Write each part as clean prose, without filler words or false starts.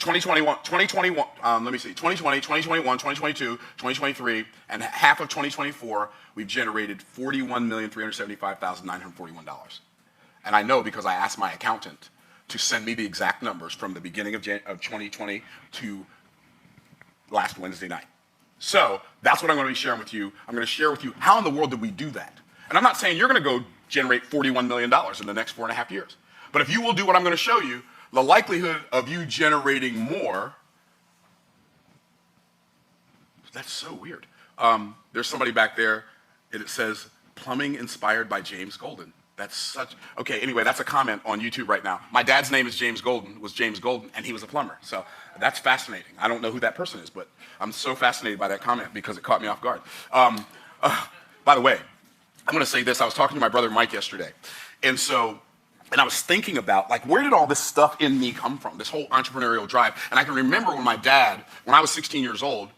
2021, 2021, let me see, 2020, 2021, 2022, 2023, and half of 2024, we've generated $41,375,941. And I know because I asked my accountant to send me the exact numbers from the beginning of 2020 to last Wednesday night. So that's what I'm going to be sharing with you. I'm going to share with you how in the world did we do that. And I'm not saying you're going to go generate $41 million in the next 4.5 years. But if you will do what I'm going to show you, the likelihood of you generating more, that's so weird. There's somebody back there, and it says, plumbing inspired by James Golden. That's such, okay, anyway, that's a comment on YouTube right now. My dad's name is James Golden, and he was a plumber. So that's fascinating. I don't know who that person is, but I'm so fascinated by that comment because it caught me off guard. By the way, I'm going to say this. I was talking to my brother Mike yesterday, and I was thinking about, like, where did all this stuff in me come from, this whole entrepreneurial drive? And I can remember when I was 16 years old,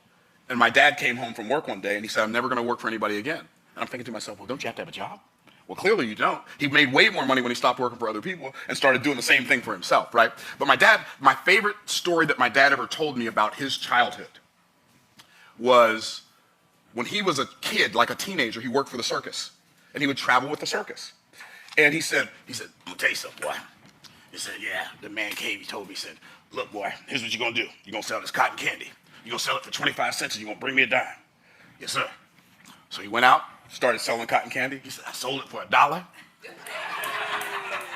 and my dad came home from work one day, and he said, I'm never going to work for anybody again. And I'm thinking to myself, well, don't you have to have a job? Well, clearly you don't. He made way more money when he stopped working for other people and started doing the same thing for himself, right? But my favorite story that my dad ever told me about his childhood was when he was a kid, like a teenager, he worked for the circus, and he would travel with the circus. And he said, I'm gonna tell you something, boy. He said, yeah, the man came, he told me, he said, look, boy, here's what you're gonna do. You're gonna sell this cotton candy. You're gonna sell it for 25 cents and you're gonna bring me a dime. Yes, sir. So he went out, started selling cotton candy. He said, I sold it for $1.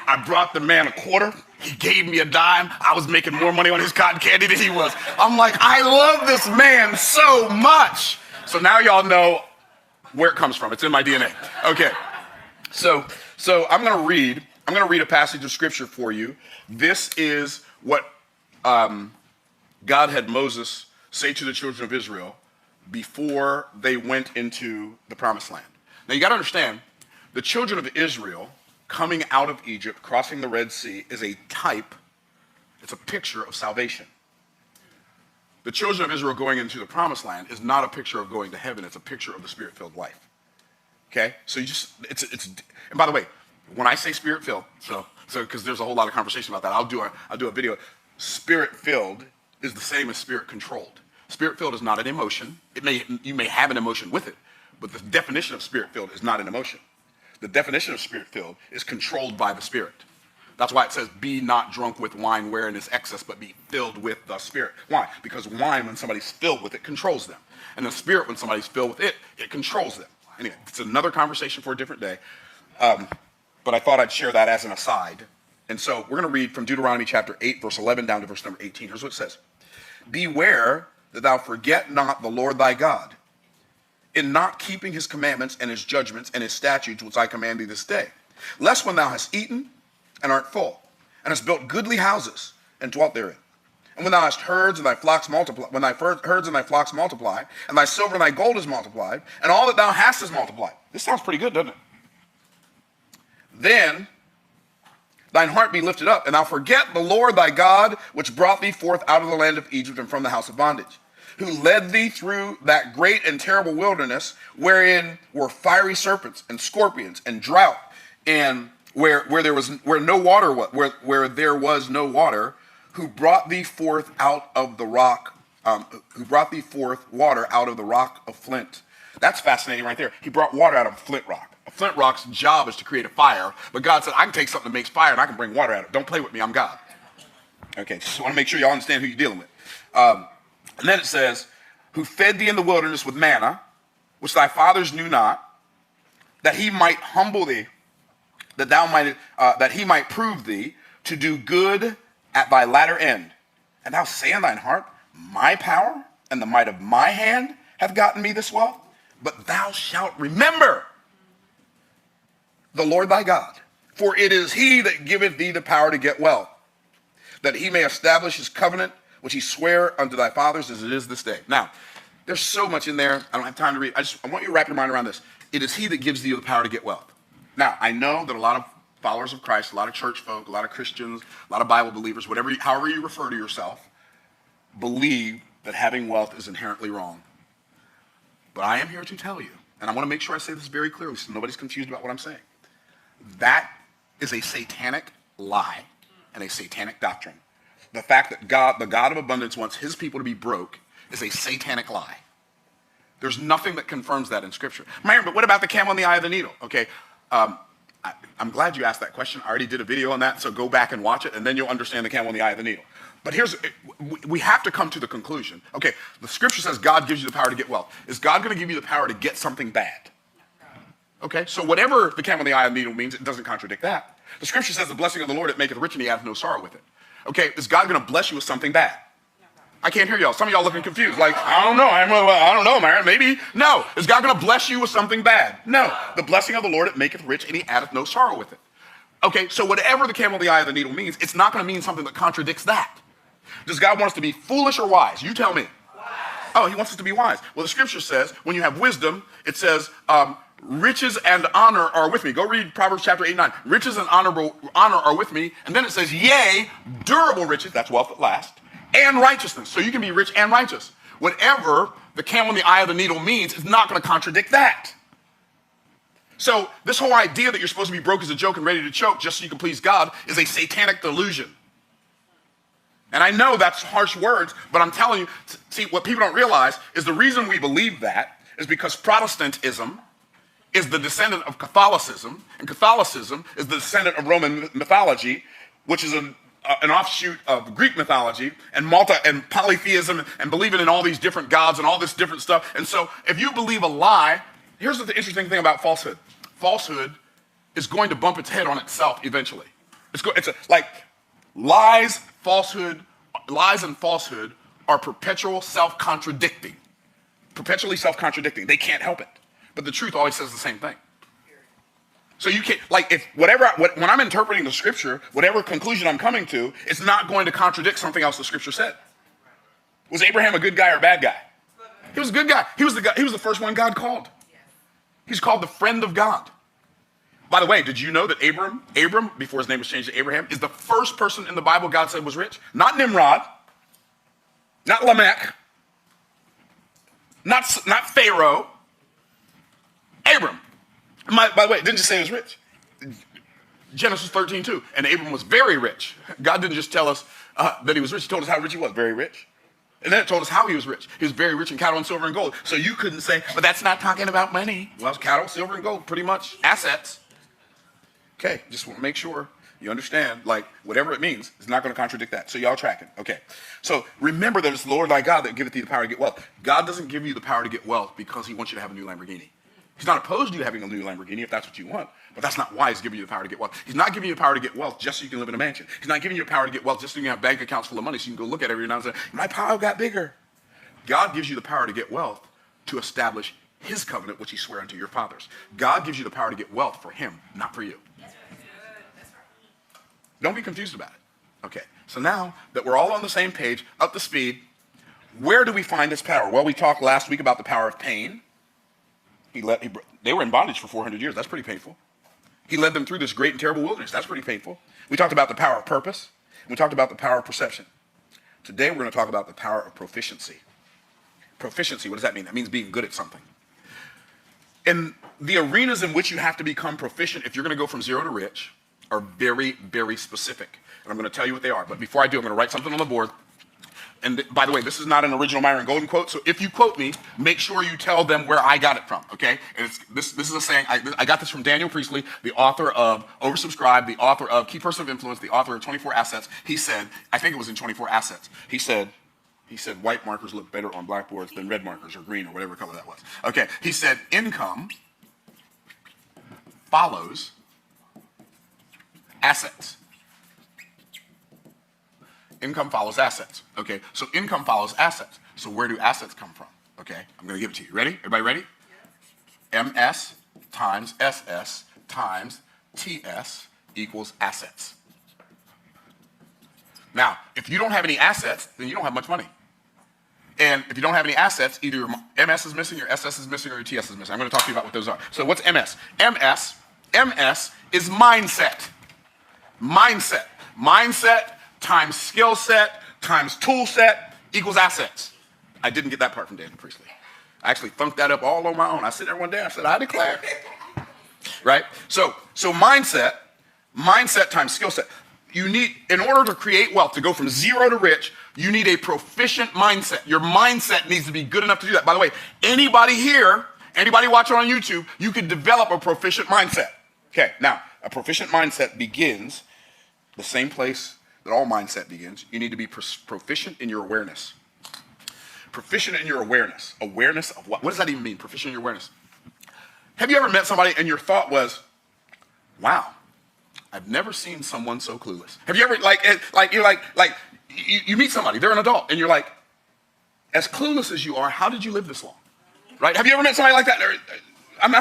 I brought the man a quarter. He gave me a dime. I was making more money on his cotton candy than he was. I'm like, I love this man so much. So now y'all know where it comes from. It's in my DNA. Okay. So I'm going to read a passage of scripture for you. This is what God had Moses say to the children of Israel before they went into the promised land. Now you got to understand, the children of Israel coming out of Egypt, crossing the Red Sea, is a type, it's a picture of salvation. The children of Israel going into the promised land is not a picture of going to heaven, it's a picture of the spirit-filled life. Okay, so and by the way, when I say spirit-filled, so because there's a whole lot of conversation about that, I'll do a video. Spirit-filled is the same as spirit-controlled. Spirit-filled is not an emotion. You may have an emotion with it, but the definition of spirit-filled is not an emotion. The definition of spirit-filled is controlled by the Spirit. That's why it says, be not drunk with wine wherein is excess, but be filled with the Spirit. Why? Because wine, when somebody's filled with it, controls them. And the Spirit, when somebody's filled with it, it controls them. Anyway, it's another conversation for a different day. But I thought I'd share that as an aside. And so we're going to read from Deuteronomy chapter 8, verse 11 down to verse number 18. Here's what it says. Beware that thou forget not the Lord thy God, in not keeping his commandments and his judgments and his statutes, which I command thee this day. Lest when thou hast eaten and art full, and hast built goodly houses and dwelt therein, and when thou hast herds and thy flocks multiply, when thy herds and thy flocks multiply, and thy silver and thy gold is multiplied, and all that thou hast is multiplied. This sounds pretty good, doesn't it? Then thine heart be lifted up, and thou forget the Lord thy God, which brought thee forth out of the land of Egypt and from the house of bondage, who led thee through that great and terrible wilderness, wherein were fiery serpents and scorpions and drought, and where there was no water, who brought thee forth out of the rock, who brought thee forth water out of the rock of flint. That's fascinating right there. He brought water out of a flint rock. A flint rock's job is to create a fire, but God said, I can take something that makes fire and I can bring water out of it. Don't play with me, I'm God. Okay, just want to make sure y'all understand who you're dealing with. And then it says, who fed thee in the wilderness with manna, which thy fathers knew not, that he might humble thee, that he might prove thee to do good at thy latter end. And thou say in thine heart, my power and the might of my hand hath gotten me this wealth. But thou shalt remember the Lord thy God, for it is he that giveth thee the power to get wealth, that he may establish his covenant, which he sware unto thy fathers as it is this day. Now, there's so much in there. I don't have time to read. I want you to wrap your mind around this. It is he that gives thee the power to get wealth. Now, I know that a lot of followers of Christ, a lot of church folk, a lot of Christians, a lot of Bible believers, however you refer to yourself, believe that having wealth is inherently wrong. But I am here to tell you, and I want to make sure I say this very clearly so nobody's confused about what I'm saying. That is a satanic lie and a satanic doctrine. the fact that God, the God of abundance, wants his people to be broke is a satanic lie. There's nothing that confirms that in Scripture. Myron, but what about the camel in the eye of the needle? Okay, I'm glad you asked that question. I already did a video on that, so go back and watch it, and then you'll understand the camel in the eye of the needle. But we have to come to the conclusion. Okay, the Scripture says God gives you the power to get wealth. Is God going to give you the power to get something bad? Okay, so whatever the camel in the eye of the needle means, it doesn't contradict that. The Scripture says the blessing of the Lord, it maketh rich, and he hath no sorrow with it. Okay, is God going to bless you with something bad? I can't hear y'all. Some of y'all looking confused. Like, I don't know. I don't know, Myron. Maybe. No. Is God going to bless you with something bad? No. The blessing of the Lord, it maketh rich, and he addeth no sorrow with it. Okay, so whatever the camel in the eye of the needle means, it's not going to mean something that contradicts that. Does God want us to be foolish or wise? You tell me. Wise. Oh, he wants us to be wise. Well, the Scripture says, when you have wisdom, it says, riches and honor are with me. Go read Proverbs chapter 8 and 9. Riches and honor are with me. And then it says, yea, durable riches, that's wealth that lasts, and righteousness. So you can be rich and righteous. Whatever the camel in the eye of the needle means is not going to contradict that. So this whole idea that you're supposed to be broke as a joke and ready to choke just so you can please God is a satanic delusion. And I know that's harsh words, but I'm telling you, see, what people don't realize is the reason we believe that is because Protestantism is the descendant of Catholicism, and Catholicism is the descendant of Roman mythology, which is an offshoot of Greek mythology and polytheism and believing in all these different gods and all this different stuff. And so if you believe a lie, here's the interesting thing about falsehood. Falsehood is going to bump its head on itself eventually. Like lies and falsehood are perpetual self-contradicting. Perpetually self-contradicting. They can't help it. But the truth always says the same thing. So you can't, like, when I'm interpreting the Scripture, whatever conclusion I'm coming to, it's not going to contradict something else the Scripture said. Was Abraham a good guy or a bad guy? He was a good guy. He was the first one God called. He's called the friend of God. By the way, did you know that Abram, before his name was changed to Abraham, is the first person in the Bible God said was rich? Not Nimrod, not Lamech, not Pharaoh, Abram. By the way, it didn't just say he was rich. Genesis 13:2. And Abram was very rich. God didn't just tell us that he was rich. He told us how rich he was, very rich. And then it told us how he was rich. He was very rich in cattle and silver and gold. So you couldn't say, but that's not talking about money. Well, it's cattle, silver, and gold, pretty much assets. Okay, just want to make sure you understand, like, whatever it means, it's not going to contradict that. So y'all tracking. Okay. So remember that it's the Lord thy God that giveth thee the power to get wealth. God doesn't give you the power to get wealth because he wants you to have a new Lamborghini. He's not opposed to you having a new Lamborghini if that's what you want, but that's not why he's giving you the power to get wealth. He's not giving you the power to get wealth just so you can live in a mansion. He's not giving you the power to get wealth just so you can have bank accounts full of money so you can go look at it every now and then. My power got bigger. God gives you the power to get wealth to establish his covenant, which he swore unto your fathers. God gives you the power to get wealth for him, not for you. Don't be confused about it. Okay, so now that we're all on the same page, up to speed, where do we find this power? Well, we talked last week about the power of pain. They were in bondage for 400 years. That's pretty painful. He led them through this great and terrible wilderness. That's pretty painful. We talked about the power of purpose. And we talked about the power of perception. Today, we're going to talk about the power of proficiency. Proficiency, what does that mean? That means being good at something. And the arenas in which you have to become proficient if you're going to go from zero to rich are very, very specific. And I'm going to tell you what they are. But before I do, I'm going to write something on the board. And by the way, this is not an original Myron Golden quote, so if you quote me, make sure you tell them where I got it from, okay? And this is a saying, I got this from Daniel Priestley, the author of Oversubscribed, the author of Key Person of Influence, the author of 24 Assets. He said, I think it was in 24 Assets, he said, white markers look better on blackboards than red markers or green or whatever color that was. Okay, he said, income follows assets. Income follows assets. Okay, so income follows assets. So where do assets come from? Okay, I'm going to give it to you. Ready? Everybody ready? MS times SS times TS equals assets. Now, if you don't have any assets, then you don't have much money. And if you don't have any assets, either your MS is missing, your SS is missing, or your TS is missing. I'm going to talk to you about what those are. So what's MS? MS is mindset. Mindset. Mindset times skill set times tool set equals assets. I didn't get that part from Daniel Priestley. I actually thunked that up all on my own. I sit there one day, I said, I declare. Right? So mindset times skill set. in order to create wealth, to go from zero to rich, you need a proficient mindset. Your mindset needs to be good enough to do that. By the way, anybody here, anybody watching on YouTube, you can develop a proficient mindset. Okay, now, a proficient mindset begins the same place that all mindset begins. You need to be proficient in your awareness. Proficient in your awareness. Awareness of what? What does that even mean, proficient in your awareness? Have you ever met somebody and your thought was, wow, I've never seen someone so clueless. Have you ever, you meet somebody, they're an adult, and you're like, as clueless as you are, how did you live this long? Right? Have you ever met somebody like that? I'm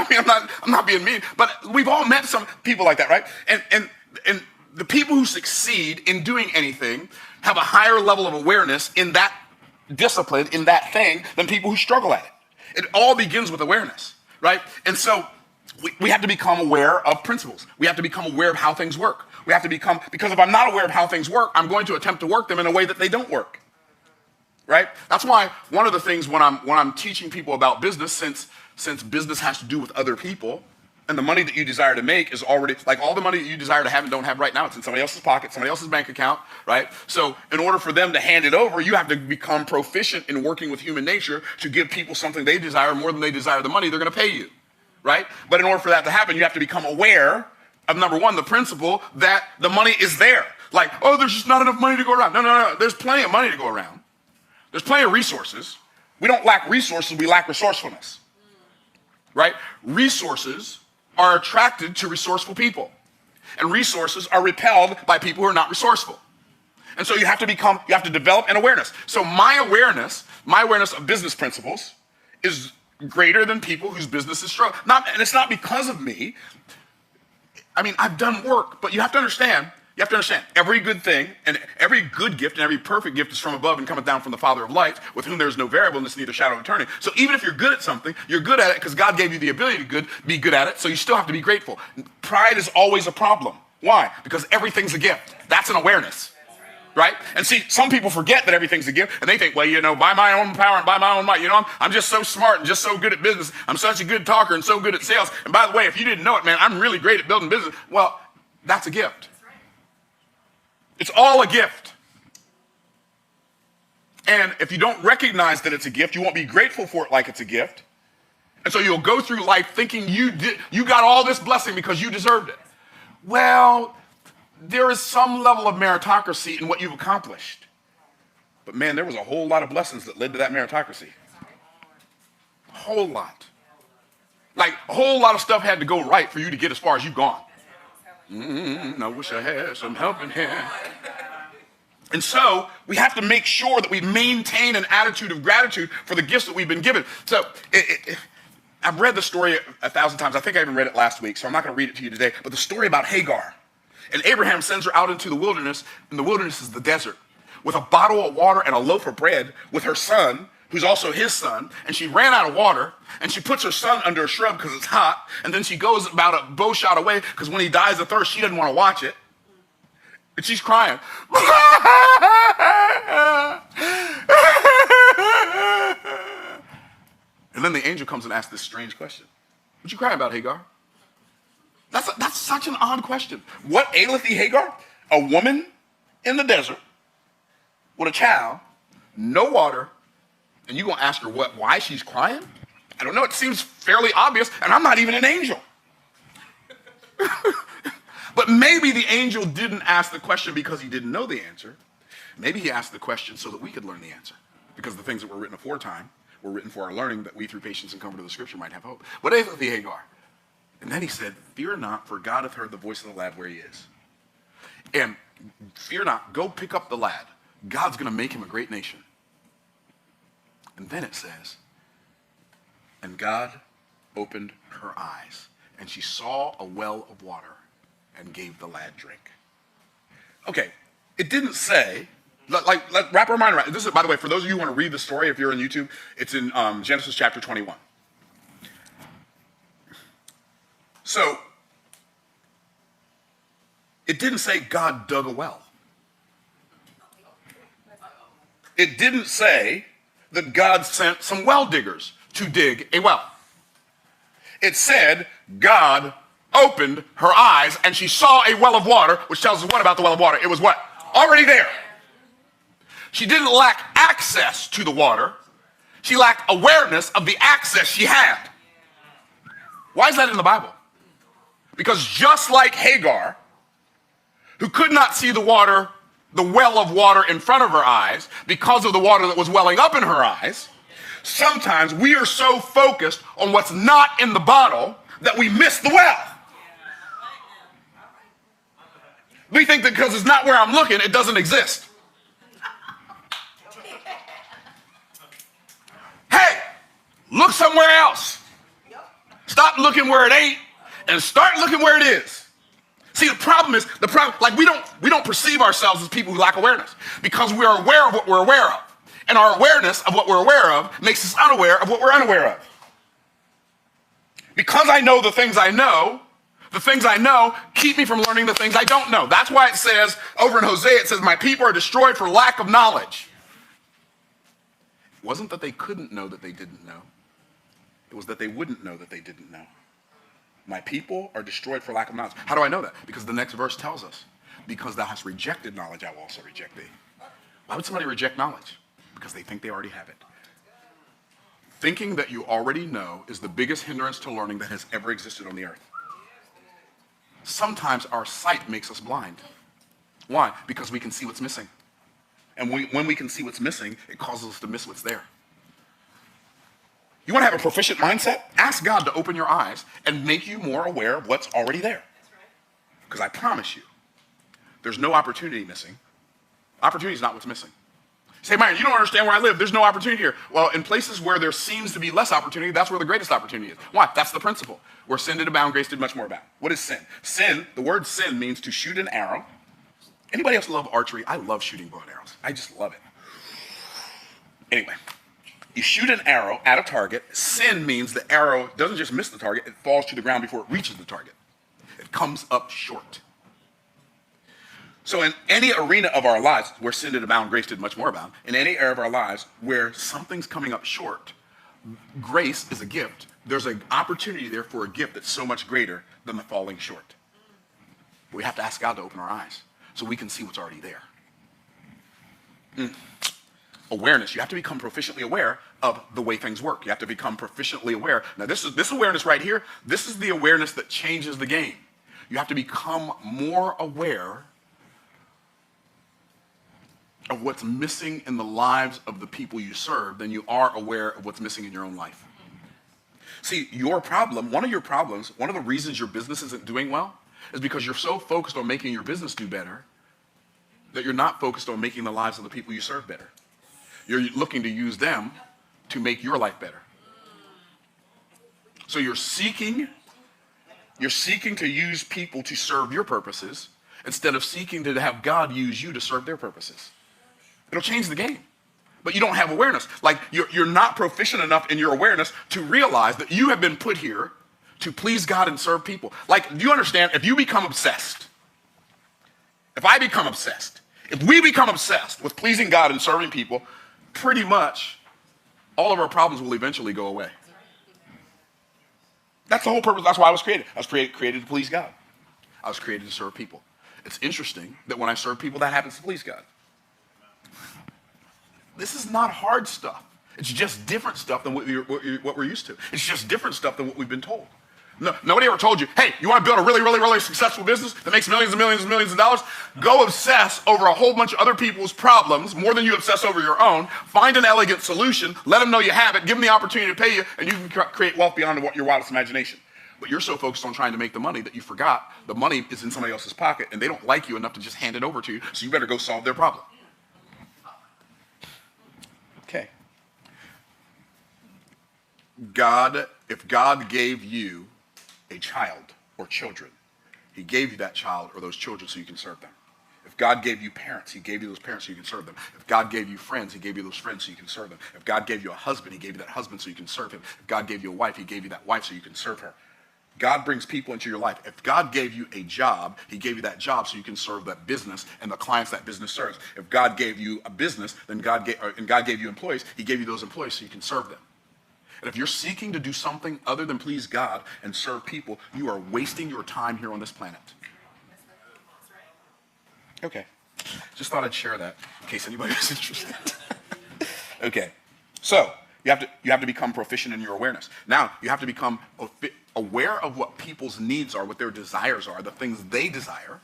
not being mean, but we've all met some people like that, right? And the people who succeed in doing anything have a higher level of awareness in that discipline, in that thing, than people who struggle at it. It all begins with awareness, right? And so we have to become aware of principles. We have to become aware of how things work. We have to become, because if I'm not aware of how things work, I'm going to attempt to work them in a way that they don't work, right? That's why one of the things when I'm teaching people about business, since business has to do with other people, and the money that you desire to make is already, like all the money that you desire to have and don't have right now, it's in somebody else's pocket, somebody else's bank account, right? So in order for them to hand it over, you have to become proficient in working with human nature to give people something they desire more than they desire the money they're going to pay you, right? But in order for that to happen, you have to become aware of, number one, the principle that the money is there. Like, oh, there's just not enough money to go around. No. There's plenty of money to go around. There's plenty of resources. We don't lack resources, we lack resourcefulness, right? Resources are attracted to resourceful people. And resources are repelled by people who are not resourceful. And so you have to develop an awareness. So my awareness of business principles is greater than people whose businesses struggle. And it's not because of me. I mean, I've done work, but you have to understand, every good thing and every good gift and every perfect gift is from above and cometh down from the Father of lights, with whom there is no variableness, neither shadow of turning. So even if you're good at something, you're good at it because God gave you the ability to be good at it, so you still have to be grateful. Pride is always a problem. Why? Because everything's a gift. That's an awareness, right? And see, some people forget that everything's a gift, and they think, well, by my own power and by my own might, I'm just so smart and just so good at business. I'm such a good talker and so good at sales. And by the way, if you didn't know it, man, I'm really great at building business. Well, that's a gift. It's all a gift. And if you don't recognize that it's a gift, you won't be grateful for it like it's a gift. And so you'll go through life thinking you got all this blessing because you deserved it. Well, there is some level of meritocracy in what you've accomplished. But man, there was a whole lot of blessings that led to that meritocracy. A whole lot. Like a whole lot of stuff had to go right for you to get as far as you've gone. I wish I had some helping hand. And so we have to make sure that we maintain an attitude of gratitude for the gifts that we've been given. So I've read the story 1,000 times. I think I even read it last week, so I'm not going to read it to you today. But the story about Hagar. And Abraham sends her out into the wilderness, and the wilderness is the desert, with a bottle of water and a loaf of bread with her son, who's also his son, and she ran out of water, and she puts her son under a shrub because it's hot, and then she goes about a bow shot away because when he dies of thirst, she doesn't want to watch it. And she's crying. And then the angel comes and asks this strange question. What you crying about, Hagar? That's such an odd question. What aileth thee, Hagar? A woman in the desert with a child, no water, and you're going to ask her why she's crying? I don't know. It seems fairly obvious, and I'm not even an angel. But maybe the angel didn't ask the question because he didn't know the answer. Maybe he asked the question so that we could learn the answer. Because the things that were written aforetime were written for our learning, that we through patience and comfort of the scripture might have hope. What aileth thee, Hagar? And then he said, fear not, for God hath heard the voice of the lad where he is. And fear not, go pick up the lad. God's going to make him a great nation. And then it says, and God opened her eyes, and she saw a well of water and gave the lad drink. Okay, it didn't say, wrap our mind around. This is, by the way, for those of you who want to read the story, if you're on YouTube, it's in Genesis chapter 21. So, it didn't say God dug a well. It didn't say that God sent some well diggers to dig a well. It said God opened her eyes and she saw a well of water, which tells us what about the well of water? It was what? Already there. She didn't lack access to the water. She lacked awareness of the access she had. Why is that in the Bible? Because just like Hagar, who could not see the water, the well of water in front of her eyes because of the water that was welling up in her eyes, sometimes we are so focused on what's not in the bottle that we miss the well. We think that because it's not where I'm looking, it doesn't exist. Hey, look somewhere else. Stop looking where it ain't and start looking where it is. See, the problem is, like we don't perceive ourselves as people who lack awareness because we are aware of what we're aware of. And our awareness of what we're aware of makes us unaware of what we're unaware of. Because I know the things I know keep me from learning the things I don't know. That's why it says over in Hosea, it says, my people are destroyed for lack of knowledge. It wasn't that they couldn't know that they didn't know. It was that they wouldn't know that they didn't know. My people are destroyed for lack of knowledge. How do I know that? Because the next verse tells us, because thou hast rejected knowledge, I will also reject thee. Why would somebody reject knowledge? Because they think they already have it. Thinking that you already know is the biggest hindrance to learning that has ever existed on the earth. Sometimes our sight makes us blind. Why? Because we can see what's missing. And when we can see what's missing, it causes us to miss what's there. You want to have a proficient mindset? Ask God to open your eyes and make you more aware of what's already there. Because I promise you, there's no opportunity missing. Opportunity is not what's missing. Say, Myron, you don't understand where I live. There's no opportunity here. Well, in places where there seems to be less opportunity, that's where the greatest opportunity is. Why? That's the principle. Where sin did abound, grace did much more abound. What is sin? Sin, the word sin means to shoot an arrow. Anybody else love archery? I love shooting bow and arrows. I just love it. Anyway, you shoot an arrow at a target. Sin means the arrow doesn't just miss the target, it falls to the ground before it reaches the target. It comes up short. So in any arena of our lives where sin did abound, grace did much more abound, in any area of our lives where something's coming up short, grace is a gift. There's an opportunity there for a gift that's so much greater than the falling short. We have to ask God to open our eyes so we can see what's already there. Awareness. You have to become proficiently aware of the way things work. You have to become proficiently aware. Now this awareness right here, this is the awareness that changes the game. You have to become more aware of what's missing in the lives of the people you serve than you are aware of what's missing in your own life. See, your problem, one of the reasons your business isn't doing well is because you're so focused on making your business do better that you're not focused on making the lives of the people you serve better. You're looking to use them to make your life better. So you're seeking to use people to serve your purposes instead of seeking to have God use you to serve their purposes. It'll change the game. But you don't have awareness. Like you're not proficient enough in your awareness to realize that you have been put here to please God and serve people. Like, do you understand? If you become obsessed, if I become obsessed, if we become obsessed with pleasing God and serving people, pretty much all of our problems will eventually go away. That's the whole purpose. That's why I was created. I was created to please God. I was created to serve people. It's interesting that when I serve people, that happens to please God. This is not hard stuff. It's just different stuff than what we're used to. It's just different stuff than what we've been told. No, nobody ever told you, hey, you want to build a really, really, really successful business that makes millions and millions and millions of dollars? Go obsess over a whole bunch of other people's problems more than you obsess over your own. Find an elegant solution. Let them know you have it. Give them the opportunity to pay you, and you can create wealth beyond your wildest imagination. But you're so focused on trying to make the money that you forgot the money is in somebody else's pocket, and they don't like you enough to just hand it over to you, so you better go solve their problem. Okay. If God gave you a child or children, he gave you that child or those children so you can serve them. If God gave you parents, he gave you those parents so you can serve them. If God gave you friends, he gave you those friends so you can serve them. If God gave you a husband, he gave you that husband so you can serve him. If God gave you a wife, he gave you that wife so you can serve her. God brings people into your life. If God gave you a job, he gave you that job so you can serve that business and the clients that business serves. If God gave you a business, then God gave you employees. He gave you those employees so you can serve them. And if you're seeking to do something other than please God and serve people, you are wasting your time here on this planet. Okay. Just thought I'd share that in case anybody was interested. Okay. So you have to become proficient in your awareness. Now you have to become aware of what people's needs are, what their desires are, the things they desire.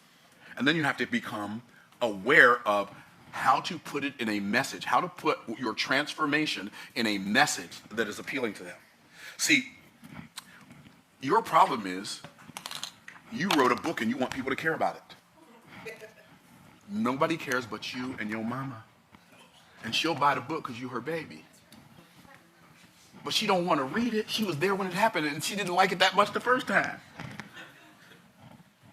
And then you have to become aware of how to put it in a message, how to put your transformation in a message that is appealing to them. See, your problem is you wrote a book and you want people to care about it. Nobody cares but you and your mama. And she'll buy the book because you're her baby. But she don't want to read it. She was there when it happened and she didn't like it that much the first time.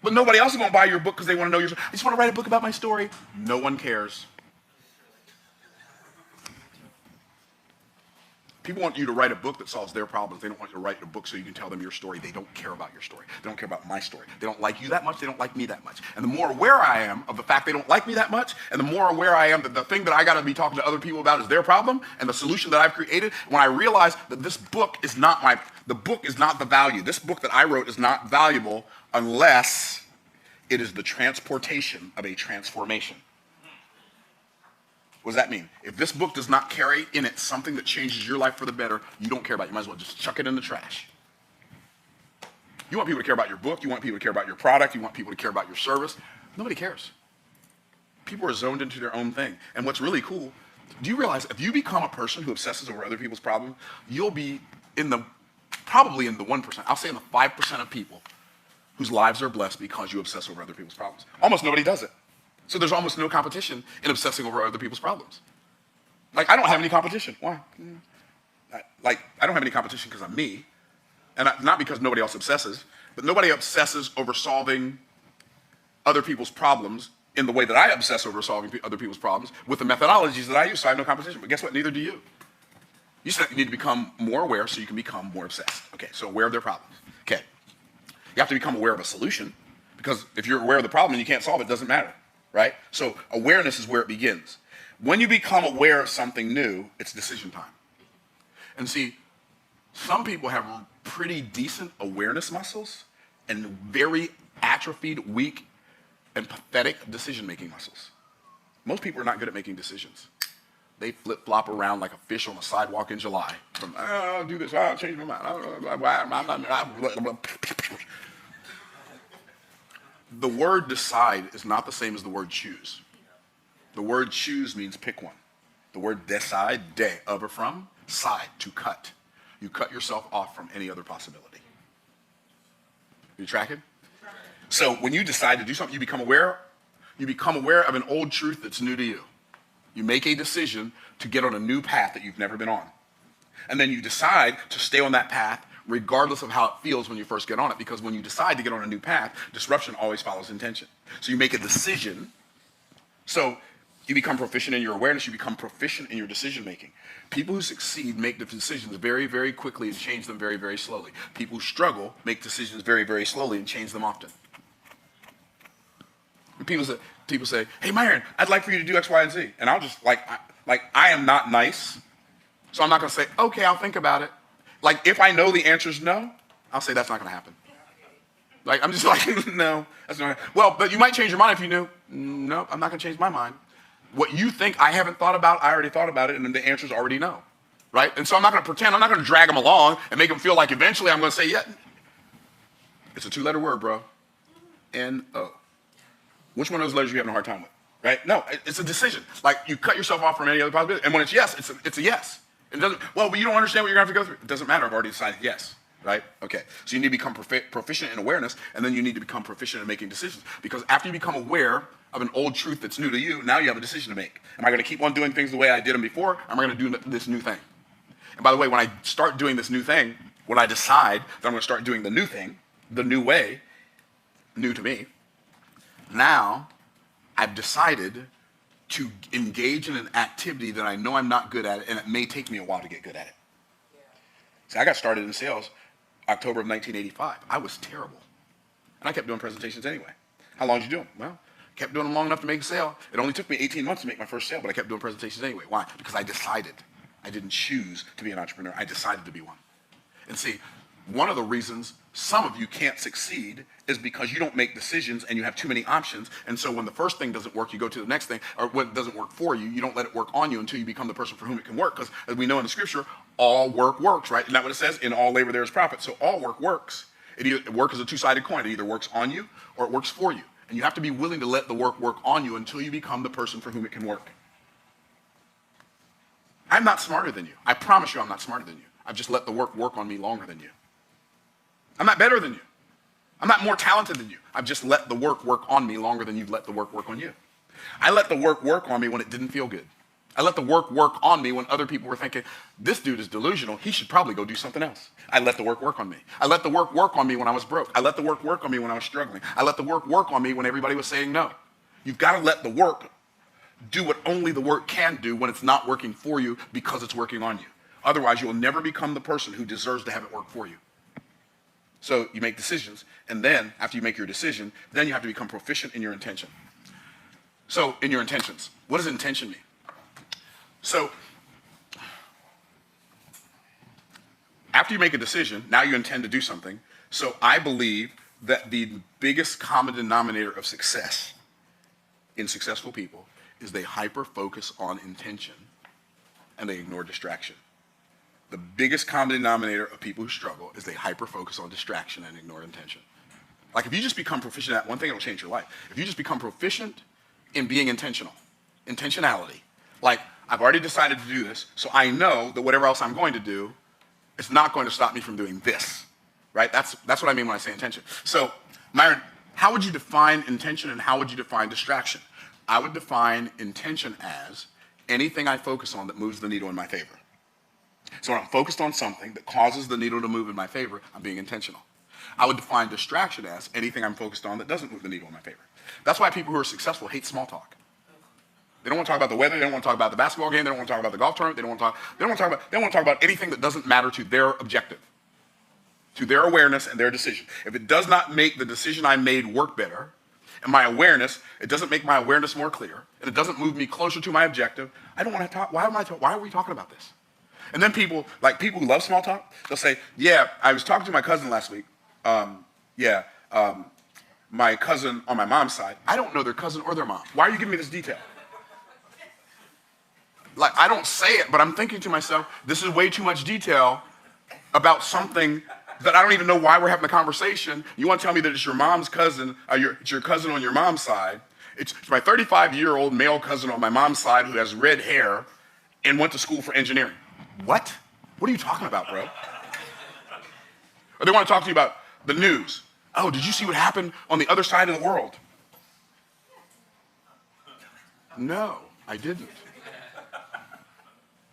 But nobody else is going to buy your book because they want to know your story. I just want to write a book about my story. No one cares. People want you to write a book that solves their problems. They don't want you to write a book so you can tell them your story. They don't care about your story. They don't care about my story. They don't like you that much. They don't like me that much. And the more aware I am of the fact they don't like me that much, and the more aware I am that the thing that I got to be talking to other people about is their problem, and the solution that I've created, when I realize that this book is not the book is not the value. This book that I wrote is not valuable unless it is the transportation of a transformation. What does that mean? If this book does not carry in it something that changes your life for the better, you don't care about it. You might as well just chuck it in the trash. You want people to care about your book. You want people to care about your product. You want people to care about your service. Nobody cares. People are zoned into their own thing. And what's really cool, do you realize if you become a person who obsesses over other people's problems, you'll be probably in the 1%. I'll say in the 5% of people whose lives are blessed because you obsess over other people's problems. Almost nobody does it. So there's almost no competition in obsessing over other people's problems. Like, I don't have any competition. Why? I don't have any competition because I'm me. And not because nobody else obsesses, but nobody obsesses over solving other people's problems in the way that I obsess over solving other people's problems with the methodologies that I use, so I have no competition. But guess what? Neither do you. You need to become more aware so you can become more obsessed. Okay, so aware of their problems. Okay. You have to become aware of a solution, because if you're aware of the problem and you can't solve it, it doesn't matter. Right? So awareness is where it begins. When you become aware of something new, it's decision time. And see, some people have pretty decent awareness muscles and very atrophied, weak, and pathetic decision-making muscles. Most people are not good at making decisions. They flip-flop around like a fish on a sidewalk in July. From, I'll do this, I'll change my mind. The word decide is not the same as the word choose. The word choose means pick one. The word decide, of or from, side, to cut. You cut yourself off from any other possibility. You tracking? So when you decide to do something, you become aware of an old truth that's new to you. You make a decision to get on a new path that you've never been on. And then you decide to stay on that path regardless of how it feels when you first get on it, because when you decide to get on a new path, disruption always follows intention. So you make a decision. So you become proficient in your awareness, you become proficient in your decision making. People who succeed make the decisions very, very quickly and change them very, very slowly. People who struggle make decisions very, very slowly and change them often. And people say, hey, Myron, I'd like for you to do X, Y, and Z. And I'll just, I am not nice, so I'm not going to say, okay, I'll think about it. Like, if I know the answer is no, I'll say that's not going to happen. Like, I'm just like, no, that's not. Well, but you might change your mind if you knew. No, I'm not going to change my mind. What you think I haven't thought about, I already thought about it, and the answer's already no, right? And so I'm not going to pretend. I'm not going to drag them along and make them feel like eventually I'm going to say, yeah. It's a 2-letter word, bro. N-O. Which one of those letters are you having a hard time with, right? No, it's a decision. Like, you cut yourself off from any other possibility. And when it's yes, it's a yes. It doesn't, well, but you don't understand what you're going to have to go through. It doesn't matter. I've already decided yes, right? Okay. So you need to become proficient in awareness, and then you need to become proficient in making decisions. Because after you become aware of an old truth that's new to you, now you have a decision to make. Am I going to keep on doing things the way I did them before? Or am I going to do this new thing? And by the way, when I start doing this new thing, when I decide that I'm going to start doing the new thing, the new way, new to me, now I've decided to engage in an activity that I know I'm not good at, and it may take me a while to get good at it. Yeah. See, I got started in sales October of 1985. I was terrible. And I kept doing presentations anyway. How long did you do them? Well, kept doing them long enough to make a sale. It only took me 18 months to make my first sale, but I kept doing presentations anyway. Why? Because I decided. I didn't choose to be an entrepreneur. I decided to be one. And see, one of the reasons some of you can't succeed is because you don't make decisions and you have too many options. And so when the first thing doesn't work, you go to the next thing, or what doesn't work for you, you don't let it work on you until you become the person for whom it can work. Because as we know in the scripture, all work works, right? Isn't that what it says? In all labor there is profit. So all work works. Work is a two-sided coin. It either works on you or it works for you. And you have to be willing to let the work work on you until you become the person for whom it can work. I'm not smarter than you. I promise you I'm not smarter than you. I've just let the work work on me longer than you. I'm not better than you. I'm not more talented than you. I've just let the work work on me longer than you've let the work work on you. I let the work work on me when it didn't feel good. I let the work work on me when other people were thinking, this dude is delusional. He should probably go do something else. I let the work work on me. I let the work work on me when I was broke. I let the work work on me when I was struggling. I let the work work on me when everybody was saying no. You've got to let the work do what only the work can do when it's not working for you because it's working on you. Otherwise, you'll never become the person who deserves to have it work for you. So you make decisions, and then after you make your decision, then you have to become proficient in your intention. So in your intentions, what does intention mean? So after you make a decision, now you intend to do something. So I believe that the biggest common denominator of success in successful people is they hyper-focus on intention and they ignore distraction. The biggest common denominator of people who struggle is they hyper-focus on distraction and ignore intention. Like if you just become proficient at one thing, it'll change your life. If you just become proficient in being intentional, intentionality, like I've already decided to do this, so I know that whatever else I'm going to do, it's not going to stop me from doing this, right? That's what I mean when I say intention. So Myron, how would you define intention and how would you define distraction? I would define intention as anything I focus on that moves the needle in my favor. So when I'm focused on something that causes the needle to move in my favor, I'm being intentional. I would define distraction as anything I'm focused on that doesn't move the needle in my favor. That's why people who are successful hate small talk. They don't want to talk about the weather. They don't want to talk about the basketball game. They don't want to talk about the golf tournament. They don't want to talk about anything that doesn't matter to their objective, to their awareness and their decision. If it does not make the decision I made work better, and my awareness, it doesn't make my awareness more clear, and it doesn't move me closer to my objective, I don't want to talk. Why are we talking about this? And then people who love small talk, they'll say, yeah, I was talking to my cousin last week. My cousin on my mom's side, I don't know their cousin or their mom. Why are you giving me this detail? Like, I don't say it, but I'm thinking to myself, this is way too much detail about something that I don't even know why we're having a conversation. You want to tell me that it's your mom's cousin, it's your cousin on your mom's side. It's my 35-year-old male cousin on my mom's side who has red hair and went to school for engineering. What? What are you talking about, bro? Or they want to talk to you about the news. Oh, did you see what happened on the other side of the world? No, I didn't.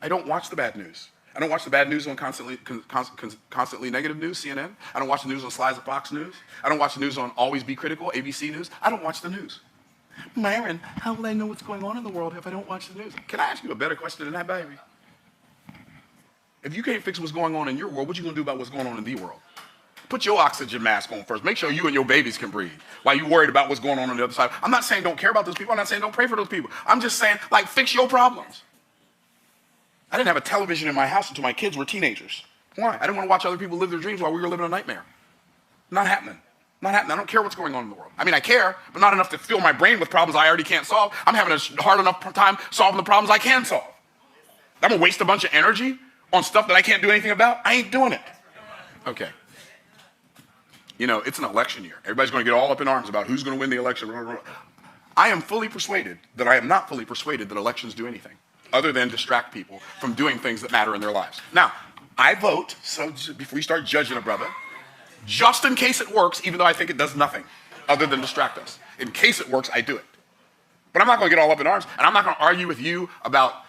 I don't watch the bad news. I don't watch the bad news on constantly negative news, CNN. I don't watch the news on slides of Fox News. I don't watch the news on Always Be Critical, ABC News. I don't watch the news. Myron, how will I know what's going on in the world if I don't watch the news? Can I ask you a better question than that, baby? If you can't fix what's going on in your world, what you gonna do about what's going on in the world? Put your oxygen mask on first. Make sure you and your babies can breathe while you're worried about what's going on the other side. I'm not saying don't care about those people. I'm not saying don't pray for those people. I'm just saying, like, fix your problems. I didn't have a television in my house until my kids were teenagers. Why? I didn't want to watch other people live their dreams while we were living a nightmare. Not happening. Not happening. I don't care what's going on in the world. I mean, I care, but not enough to fill my brain with problems I already can't solve. I'm having a hard enough time solving the problems I can solve. I'm going to waste a bunch of energy on stuff that I can't do anything about. I ain't doing it. Okay. You know, it's an election year. Everybody's going to get all up in arms about who's going to win the election. I am fully persuaded that I am not fully persuaded that elections do anything other than distract people from doing things that matter in their lives. Now, I vote, so before you start judging a brother, just in case it works, even though I think it does nothing other than distract us. In case it works, I do it. But I'm not going to get all up in arms, and I'm not going to argue with you about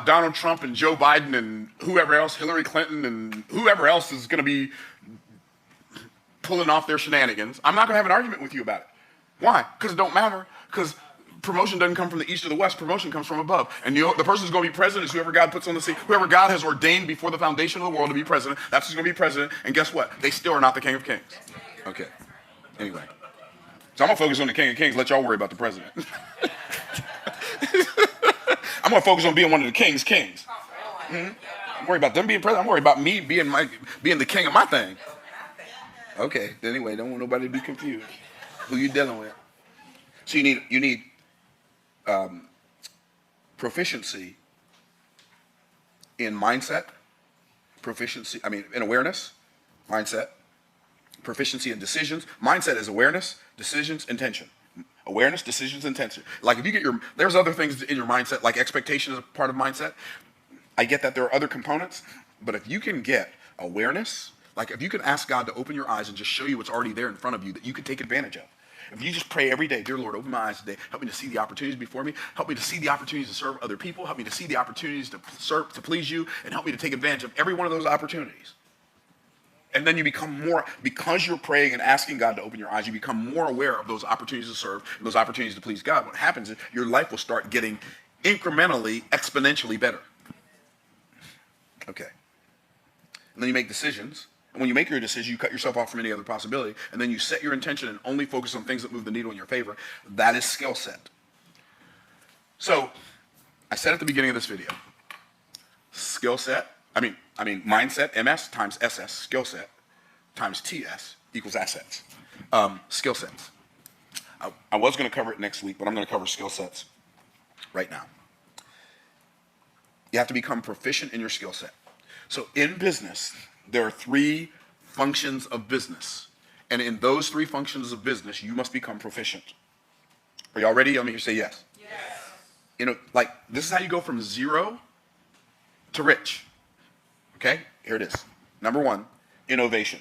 Donald Trump and Joe Biden and whoever else, Hillary Clinton and whoever else is going to be pulling off their shenanigans. I'm not going to have an argument with you about it. Why? Because it don't matter. Because promotion doesn't come from the east or the west. Promotion comes from above. And the person who's going to be president is whoever God puts on the seat. Whoever God has ordained before the foundation of the world to be president, that's who's going to be president. And guess what? They still are not the King of Kings. Okay. Anyway. So I'm going to focus on the King of Kings. Let y'all worry about the president. I'm going to focus on being one of the kings. I'm worried about them being president. I'm worried about me being the king of my thing. Okay. Anyway, don't want nobody to be confused. Who you dealing with? So you need proficiency in mindset, in awareness, mindset, proficiency in decisions. Mindset is awareness, decisions, intention. Awareness, decisions, intention. Like if you get there's other things in your mindset, like expectation is a part of mindset. I get that there are other components, but if you can get awareness, like if you can ask God to open your eyes and just show you what's already there in front of you that you can take advantage of. If you just pray every day, dear Lord, open my eyes today. Help me to see the opportunities before me. Help me to see the opportunities to serve other people. Help me to see the opportunities to serve, to please you, and help me to take advantage of every one of those opportunities. And then you become more, because you're praying and asking God to open your eyes, you become more aware of those opportunities to serve and those opportunities to please God. What happens is your life will start getting incrementally, exponentially better. Okay. And then you make decisions. And when you make your decision, you cut yourself off from any other possibility. And then you set your intention and only focus on things that move the needle in your favor. That is skill set. So I said at the beginning of this video, skill set, mindset, MS times SS, skill set, times TS equals assets. Skill sets. I was going to cover it next week, but I'm going to cover skill sets right now. You have to become proficient in your skill set. So in business, there are 3 functions of business. And in those 3 functions of business, you must become proficient. Are y'all ready? Let me hear you say yes. Yes. This is how you go from 0 to rich. Okay, here it is. Number 1, innovation.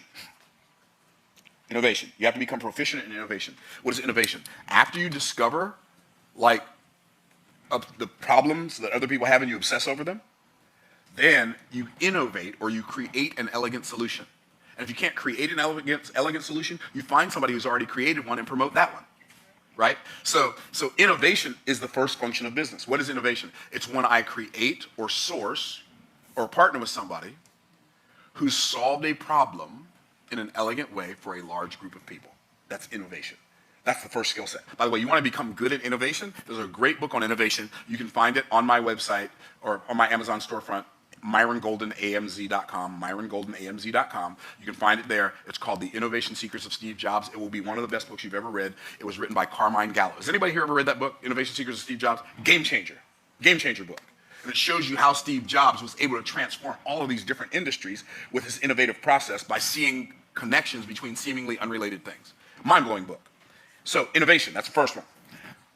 Innovation. You have to become proficient in innovation. What is innovation? After you discover, the problems that other people have and you obsess over them, then you innovate or you create an elegant solution. And if you can't create an elegant solution, you find somebody who's already created one and promote that one. Right? So innovation is the first function of business. What is innovation? It's when I create or source or partner with somebody who's solved a problem in an elegant way for a large group of people. That's innovation. That's the first skill set. By the way, you want to become good at innovation? There's a great book on innovation. You can find it on my website or on my Amazon storefront, MyronGoldenAMZ.com, MyronGoldenAMZ.com. You can find it there. It's called The Innovation Secrets of Steve Jobs. It will be one of the best books you've ever read. It was written by Carmine Gallo. Has anybody here ever read that book, Innovation Secrets of Steve Jobs? Game changer. Game changer book. And it shows you how Steve Jobs was able to transform all of these different industries with his innovative process by seeing connections between seemingly unrelated things. Mind-blowing book. So innovation, that's the first one.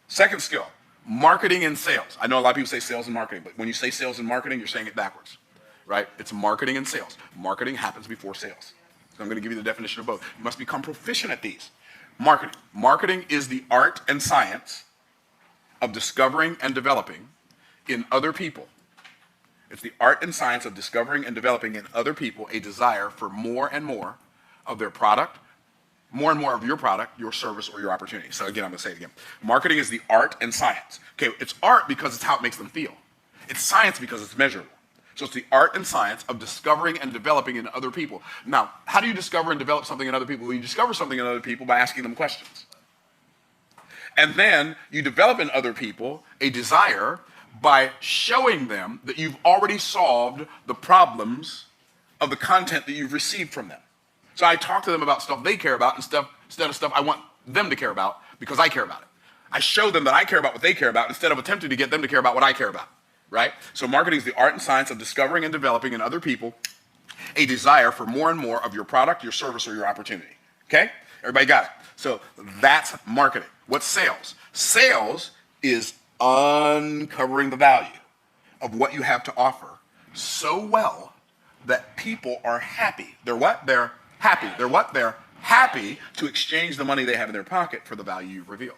Second skill, marketing and sales. I know a lot of people say sales and marketing, but when you say sales and marketing, you're saying it backwards, right? It's marketing and sales. Marketing happens before sales. So I'm going to give you the definition of both. You must become proficient at these. Marketing. Marketing is the art and science of discovering and developing in other people. It's the art and science of discovering and developing in other people a desire for more and more of their product, more and more of your product, your service, or your opportunity. So again, I'm going to say it again. Marketing is the art and science. Okay, it's art because it's how it makes them feel. It's science because it's measurable. So it's the art and science of discovering and developing in other people. Now, how do you discover and develop something in other people? Well, you discover something in other people by asking them questions. And then you develop in other people a desire by showing them that you've already solved the problems of the content that you've received from them. So I talk to them about stuff they care about instead of stuff I want them to care about because I care about it. I show them that I care about what they care about instead of attempting to get them to care about what I care about, right? So marketing is the art and science of discovering and developing in other people a desire for more and more of your product, your service, or your opportunity, okay? Everybody got it? So that's marketing. What's sales? Sales is uncovering the value of what you have to offer so well that people are happy. They're what? They're happy. They're what? They're happy to exchange the money they have in their pocket for the value you've revealed.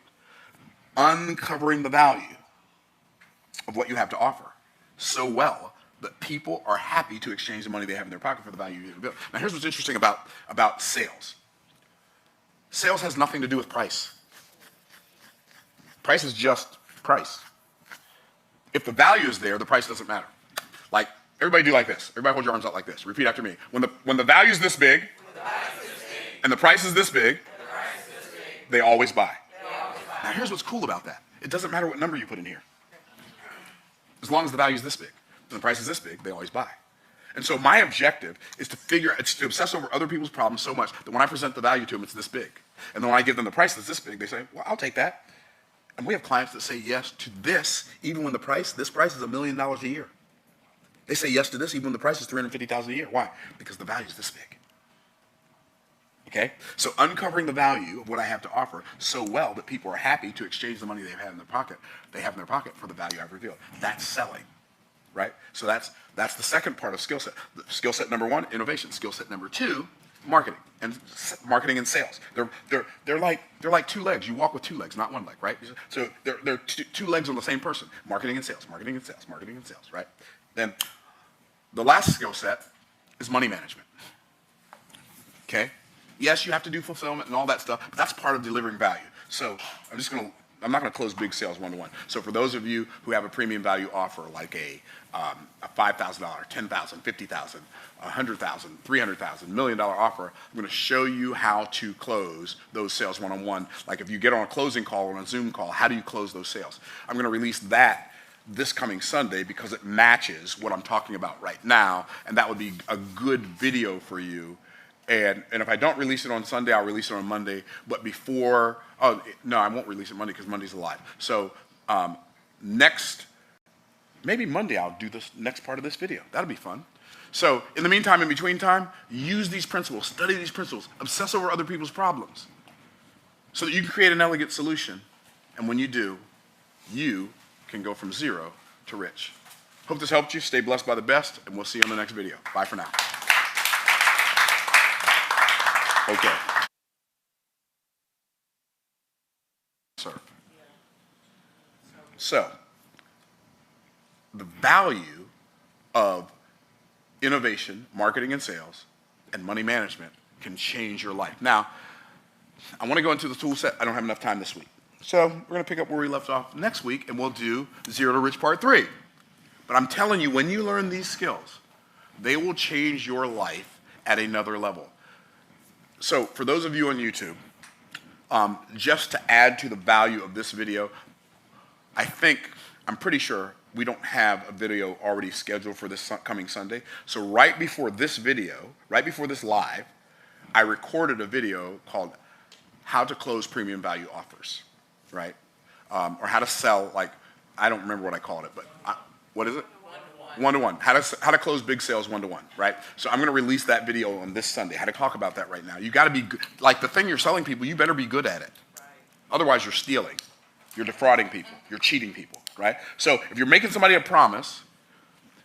Uncovering the value of what you have to offer so well that people are happy to exchange the money they have in their pocket for the value you've revealed. Now here's what's interesting about sales. Sales has nothing to do with price. Price is just price. If the value is there, the price doesn't matter. Like, everybody do like this. Everybody hold your arms out like this. Repeat after me. When the value is this big, and the price is this big, they always buy. Now here's what's cool about that. It doesn't matter what number you put in here. As long as the value is this big. the price is this big, they always buy. And so my objective is to obsess over other people's problems so much that when I present the value to them, it's this big. And then when I give them the price that's this big, they say, well, I'll take that. And we have clients that say yes to this, even when this price is $1 million a year. They say yes to this, even when the price is $350,000 a year. Why? Because the value is this big. Okay? So uncovering the value of what I have to offer so well that people are happy to exchange the money they have in their pocket for the value I've revealed. That's selling. Right? So that's the second part of skill set. Skill set number one, innovation. Skill set number two, marketing and sales. They're like two legs. You walk with two legs, not one leg, right? So they're two legs on the same person. Marketing and sales, marketing and sales, marketing and sales, right? Then the last skill set is money management. Okay? Yes, you have to do fulfillment and all that stuff, but that's part of delivering value. So I'm not going to close big sales one-to-one. So for those of you who have a premium value offer, like a $5,000, $10,000, $50,000, $100,000, $300,000, $1 million offer, I'm going to show you how to close those sales one-on-one. Like if you get on a closing call or on a Zoom call, how do you close those sales? I'm going to release that this coming Sunday because it matches what I'm talking about right now, and that would be a good video for you. And if I don't release it on Sunday, I'll release it on Monday. But no, I won't release it Monday because Monday's live. So maybe Monday I'll do this next part of this video. That'll be fun. So in the meantime, in between time, use these principles, study these principles, obsess over other people's problems so that you can create an elegant solution. And when you do, you can go from zero to rich. Hope this helped you. Stay blessed by the best, and we'll see you on the next video. Bye for now. Okay. Sir. So, the value of innovation, marketing and sales, and money management can change your life. Now, I want to go into the tool set. I don't have enough time this week. So, we're going to pick up where we left off next week, and we'll do Zero to Rich Part 3. But I'm telling you, when you learn these skills, they will change your life at another level. So for those of you on YouTube, just to add to the value of this video, I'm pretty sure we don't have a video already scheduled for this coming Sunday. So right before this live, I recorded a video called How to Close Premium Value Offers, right? Or how to sell, I don't remember what I called it, but what is it? One-to-one. How to close big sales one-to-one, right? So I'm going to release that video on this Sunday. How to talk about that right now. You got to be good. Like the thing you're selling people, you better be good at it. Right. Otherwise, you're stealing. You're defrauding people. You're cheating people, right? So if you're making somebody a promise,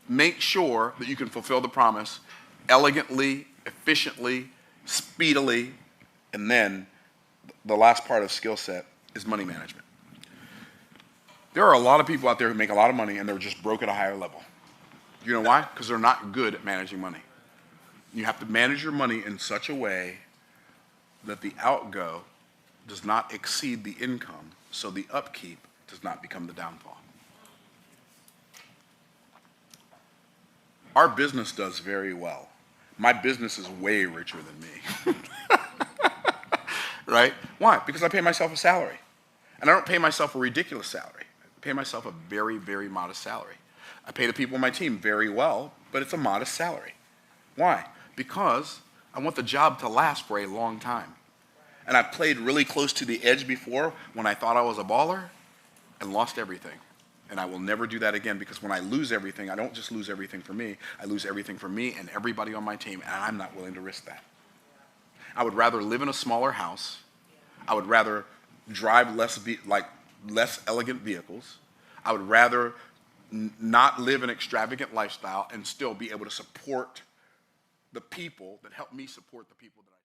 make sure that you can fulfill the promise elegantly, efficiently, speedily, and then the last part of skill set is money management. There are a lot of people out there who make a lot of money and they're just broke at a higher level. You know why? Because they're not good at managing money. You have to manage your money in such a way that the outgo does not exceed the income, so the upkeep does not become the downfall. Our business does very well. My business is way richer than me. Right? Why? Because I pay myself a salary. And I don't pay myself a ridiculous salary. I pay myself a very, very modest salary. I pay the people on my team very well, but it's a modest salary. Why? Because I want the job to last for a long time. And I've played really close to the edge before when I thought I was a baller and lost everything. And I will never do that again, because when I lose everything, I don't just lose everything for me. I lose everything for me and everybody on my team, and I'm not willing to risk that. I would rather live in a smaller house. I would rather drive less elegant vehicles. I would rather not live an extravagant lifestyle and still be able to support the people that help me support the people that